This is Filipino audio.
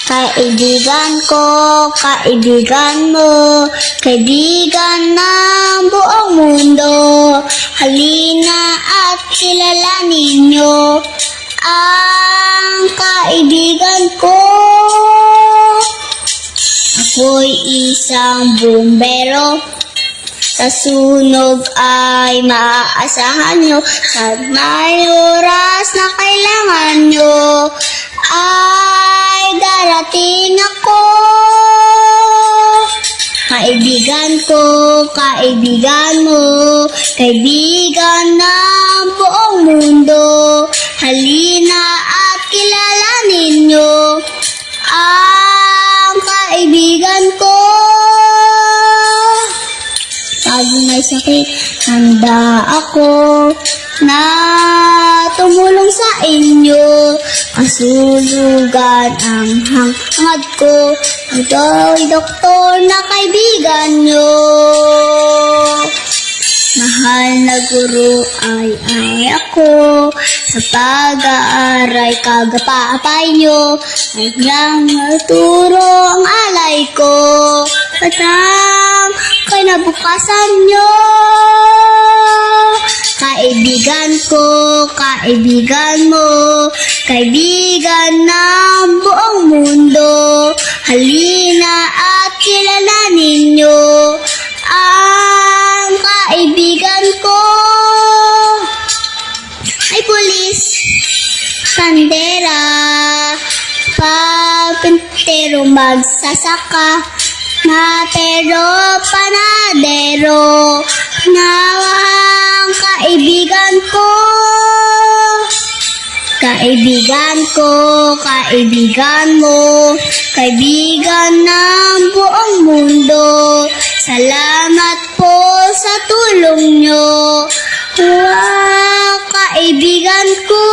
Kaibigan ko, kaibigan mo, kaibigan ng buong mundo. Halina at kilalanin niyo ang kaibigan ko. Ako'y isang bumbero, sa sunog ay maaasahan nyo. Sa may oras na kailangan nyo, ay darating ako. Kaibigan ko, kaibigan mo, kaibigan ng buong mundo. Halina at kilalanin nyo ang kaibigan ko. Pag may sakit, handa ako na tumulong sa inyo. Kasulugan ang hangad ko. Ito'y doktor na kaibigan nyo. Mahal na guro ay ako. Sa pag-aaral kagapapay nyo. Ay nang maturo ang alay ko. Patang kinabukasan nyo. Kaibigan ko, kaibigan mo, kaibigan ng buong mundo. Halina at kilalanin nyo ang kaibigan ko. Ay pulis, sandera, papintero, magsasaka, matero, panadero, nawang kaibigan ko. Kaibigan ko, kaibigan mo, kaibigan ng buong mundo. Salamat po sa tulong nyo. Wow, kaibigan ko.